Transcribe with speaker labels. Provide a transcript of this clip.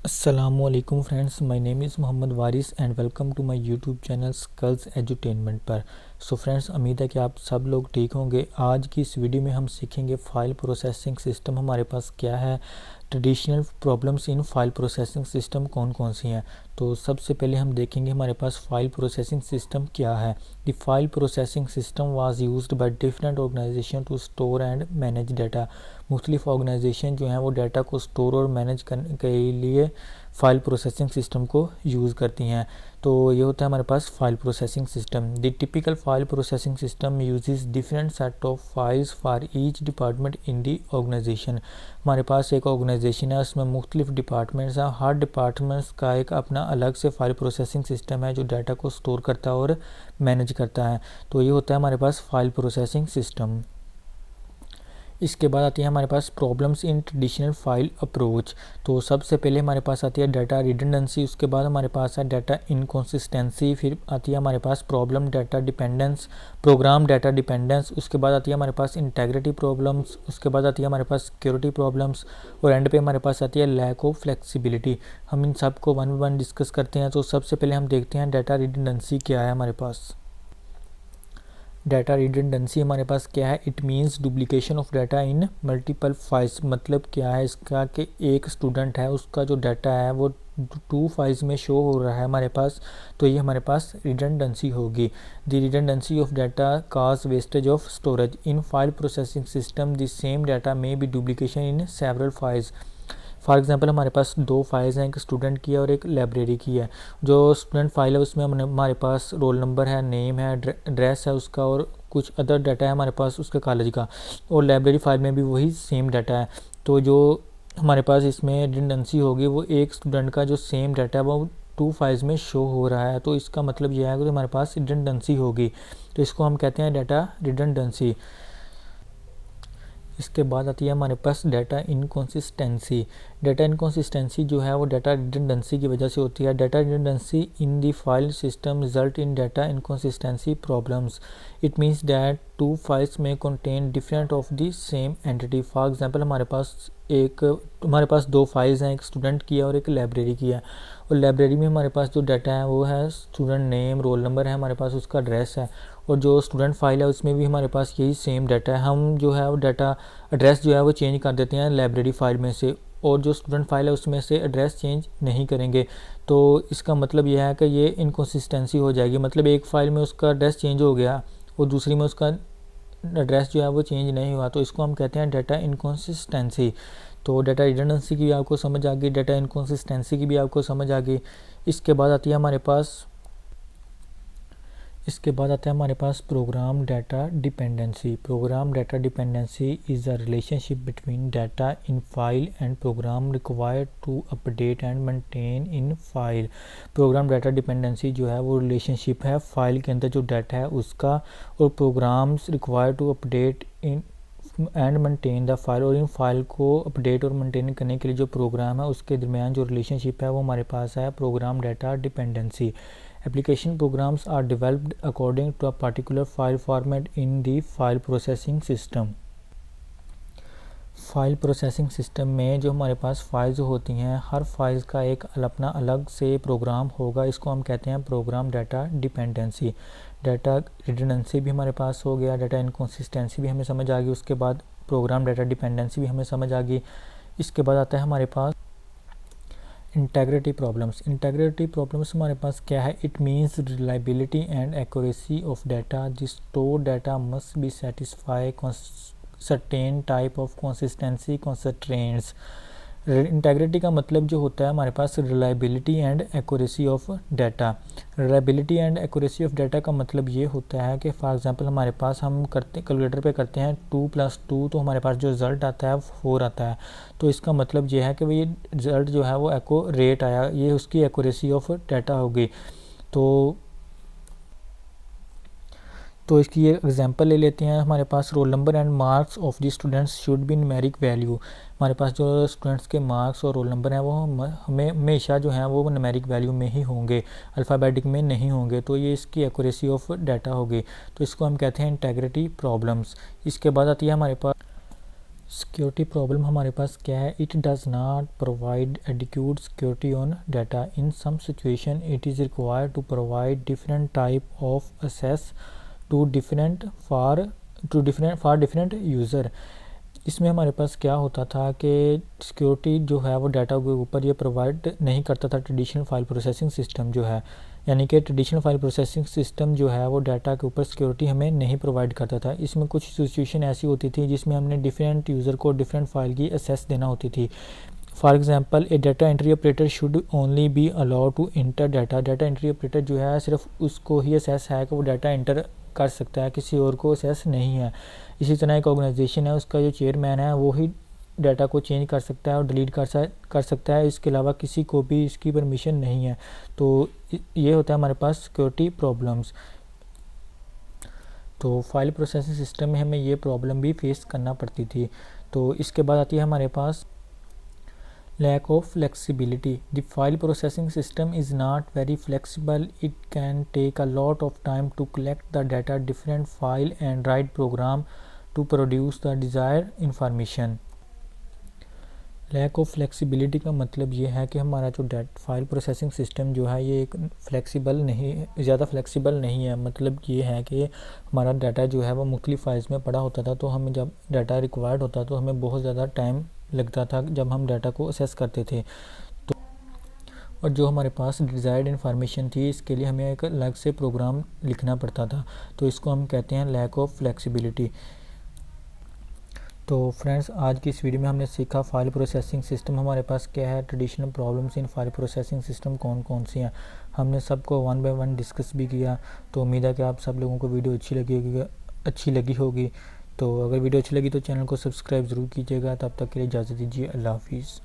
Speaker 1: अस्सलामुअलैकुम friends, my name is Mohammad Waris and welcome to my YouTube channel skills edutainment पर। So friends, उम्मीद है कि आप सब लोग ठीक होंगे। आज की इस वीडियो में हम सीखेंगे फ़ाइल प्रोसेसिंग सिस्टम हमारे पास क्या है, traditional problems in file processing system कौन कौन सी हैं। तो सबसे पहले हम देखेंगे हमारे पास फ़ाइल प्रोसेसिंग सिस्टम क्या है। The file processing system was used by different organisation to store and manage data. मुख्तलिफ ऑर्गेनाइजेशन जो हैं वो डाटा को स्टोर और मैनेज करने के लिए फ़ाइल प्रोसेसिंग सिस्टम को यूज़ करती हैं। तो ये होता है हमारे पास file processing system. The typical file processing system uses different set of files for each department in the organization. हमारे पास एक ऑर्गेनाइजेशन है, उसमें मुख्तलिफ डिपार्टमेंट्स हैं। हर डिपार्टमेंट्स का एक अपना अलग से फ़ाइल प्रोसेसिंग सिस्टम है जो डाटा को स्टोर करता है और मैनेज करता है। तो ये होता है हमारे पास फ़ाइल प्रोसेसिंग सिस्टम। इसके बाद आती है हमारे पास problems in traditional file approach. तो सबसे पहले हमारे पास आती है डाटा रिडंडेंसी, उसके बाद हमारे पास है डाटा इनकंसिस्टेंसी, फिर आती है हमारे पास problem data dependence, program data dependence, उसके बाद आती है हमारे पास इंटेग्रिटी प्रॉब्लम्स, उसके बाद आती है हमारे पास सिक्योरिटी प्रॉब्लम्स और एंड पे हमारे पास आती है लैक ऑफ फ्लेक्सिबिलिटी। हम इन सब को वन वन डिस्कस करते हैं। तो सबसे पहले हम देखते हैं डाटा रिडंडेंसी क्या है हमारे पास। डाटा रिडंडेंसी हमारे पास क्या है, it means duplication of data in multiple files. मतलब क्या है इसका कि एक स्टूडेंट है, उसका जो डाटा है वो टू फाइल्स में शो हो रहा है हमारे पास, तो ये हमारे पास रिडंडेंसी होगी। The redundancy of data cause wastage of storage in file processing system. The same data may be duplication in several files. For example हमारे पास दो फाइल्स हैं, एक स्टूडेंट की है और एक लाइब्रेरी की है। जो स्टूडेंट फाइल है उसमें हमारे पास रोल नंबर है, नेम है, एड्रेस है उसका और कुछ अदर डाटा है हमारे पास उसके कॉलेज का, और लाइब्रेरी फाइल में भी वही सेम डाटा है। तो जो हमारे पास इसमें रिडंडेंसी होगी वो एक स्टूडेंट का जो सेम डाटा है वो टू फाइल्स में शो हो रहा है, तो इसका मतलब यह है कि हमारे पास रिडंडेंसी होगी। तो इसको हम कहते हैं डाटा रिडंडेंसी। इसके बाद आती है हमारे पास डाटा इनकंसिस्टेंसी। डाटा इनकंसिस्टेंसी जो है वो डाटा रिडंडेंसी की वजह से होती है। Data redundancy in the file system result in data inconsistency problems. It means that two files may contain different of the same entity. For example हमारे पास दो फाइल्स हैं, एक स्टूडेंट की है और एक लाइब्रेरी की है। और लाइब्रेरी में हमारे पास जो डाटा है वो है स्टूडेंट नेम, रोल नंबर है, हमारे पास उसका एड्रेस है। और जो स्टूडेंट फाइल है उसमें भी हमारे पास यही सेम डाटा है। हम जो है वो डाटा एड्रेस जो है वो चेंज कर देते हैं लाइब्रेरी फाइल में से, और जो स्टूडेंट फाइल है उसमें से एड्रेस चेंज नहीं करेंगे। तो इसका मतलब यह है कि ये इनकंसिस्टेंसी हो जाएगी। मतलब एक फ़ाइल में उसका एड्रेस चेंज हो गया और दूसरी में उसका एड्रेस जो है वो चेंज नहीं हुआ, तो इसको हम कहते हैं डाटा इनकंसिस्टेंसी। तो डाटा रिडंडेंसी की भी आपको समझ आ गई, डाटा इनकंसिस्टेंसी की भी आपको समझ आ गई। इसके बाद आती है हमारे पास इसके बाद आता है हमारे पास program data dependency. Program data dependency is a relationship between data in file and program required to update and maintain in file. Program data dependency जो है वो रिलेशनशिप है फाइल के अंदर जो डाटा है उसका और programs required to update in and maintain the file. और इन फाइल को अपडेट और मेंटेन करने के लिए जो प्रोग्राम है उसके दरमियान जो रिलेशनशिप है वो हमारे पास है program data dependency. Application programs are developed according to a particular file format in the file processing system। File processing system में जो हमारे पास फाइल्स होती हैं, हर फाइल्स का एक अपना अलग से प्रोग्राम होगा। इसको हम कहते हैं program data dependency. Data redundancy भी हमारे पास हो गया, डाटा इनकंसिस्टेंसी भी हमें समझ आ गई, उसके बाद प्रोग्राम डाटा डिपेंडेंसी भी हमें समझ आ गई। इसके बाद आता है हमारे पास इंटेग्रिटी प्रॉब्लम्स। इंटेग्रिटी प्रॉब्लम्स हमारे पास क्या है, it means reliability and accuracy of data. The store data must be satisfy certain type of consistency constraints. Integrity का मतलब जो होता है हमारे पास reliability and accuracy of data. Reliability and accuracy of data का मतलब ये होता है कि फॉर एग्जांपल हमारे पास हम कैलकुलेटर पे करते हैं 2+2, तो हमारे पास जो रिज़ल्ट आता है 4 आता है। तो इसका मतलब ये है कि ये रिज़ल्ट जो है वो एक्यूरेट आया, ये उसकी एक्यूरेसी ऑफ डाटा होगी। तो इसकी एक एग्जांपल ले लेते हैं। हमारे पास roll number and marks of the students should be numeric value. हमारे पास जो स्टूडेंट्स के मार्क्स और रोल नंबर हैं वो हमें हमेशा जो है वो न्यूमेरिक वैल्यू में ही होंगे, अल्फ़ाबेटिक में नहीं होंगे। तो ये इसकी एक्यूरेसी ऑफ डाटा होगी। तो इसको हम कहते हैं इंटेग्रिटी प्रॉब्लम्स। इसके बाद आती है हमारे पास सिक्योरिटी प्रॉब्लम हमारे पास क्या है, it does not provide adequate security on data. In some situation it is required to provide different type of access to different for different user. इसमें हमारे पास क्या होता था कि सिक्योरिटी जो है वो डाटा के ऊपर ये प्रोवाइड नहीं करता था ट्रेडिशनल फाइल प्रोसेसिंग सिस्टम जो है, यानी कि ट्रेडिशनल फाइल प्रोसेसिंग सिस्टम जो है वो डाटा के ऊपर सिक्योरिटी हमें नहीं प्रोवाइड करता था। इसमें कुछ सिचुएशन ऐसी होती थी जिसमें हमने डिफरेंट यूज़र को डिफरेंट फाइल की एक्सेस देना होती थी। For example a data entry operator should only be allowed to enter data. Data entry operator जो है सिर्फ उसको ही एक्सेस है कि वो डाटा एंटर कर सकता है, किसी और को एक्सेस नहीं है। इसी तरह एक ऑर्गेनाइजेशन है, उसका जो चेयरमैन है वो ही डाटा को चेंज कर सकता है और डिलीट कर सकता है, इसके अलावा किसी को भी इसकी परमिशन नहीं है। तो ये होता है हमारे पास सिक्योरिटी प्रॉब्लम्स। तो फाइल प्रोसेसिंग सिस्टम में हमें ये प्रॉब्लम भी फेस करना पड़ती थी। तो इसके बाद आती है हमारे पास lack of flexibility. The file processing system is not very flexible. It can take a lot of time to collect the data different file and write program to produce the desired information. Lack of flexibility का मतलब ये है कि हमारा जो file processing system जो है ये एक ज़्यादा फ्लेक्सिबल नहीं है। मतलब ये है कि हमारा डाटा जो है वो मुख्तलिफ फाइल्स में पड़ा होता था, तो हमें जब डाटा रिक्वायर्ड होता तो हमें बहुत ज़्यादा टाइम लगता था जब हम डाटा को असेस करते थे। तो और जो हमारे पास डिज़ायर्ड इन्फॉर्मेशन थी इसके लिए हमें एक अलग से प्रोग्राम लिखना पड़ता था, तो इसको हम कहते हैं लैक ऑफ फ्लेक्सिबिलिटी। तो फ्रेंड्स, आज की इस वीडियो में हमने सीखा फाइल प्रोसेसिंग सिस्टम हमारे पास क्या है, traditional problems in file processing system कौन कौन सी हैं। हमने सबको वन बाय वन डिस्कस भी किया। तो उम्मीद है कि आप सब लोगों को वीडियो अच्छी लगी होगी। तो अगर वीडियो अच्छी लगी तो चैनल को सब्सक्राइब ज़रूर कीजिएगा। तब तक के लिए इजाज़त दीजिए। अल्लाह हाफिज़।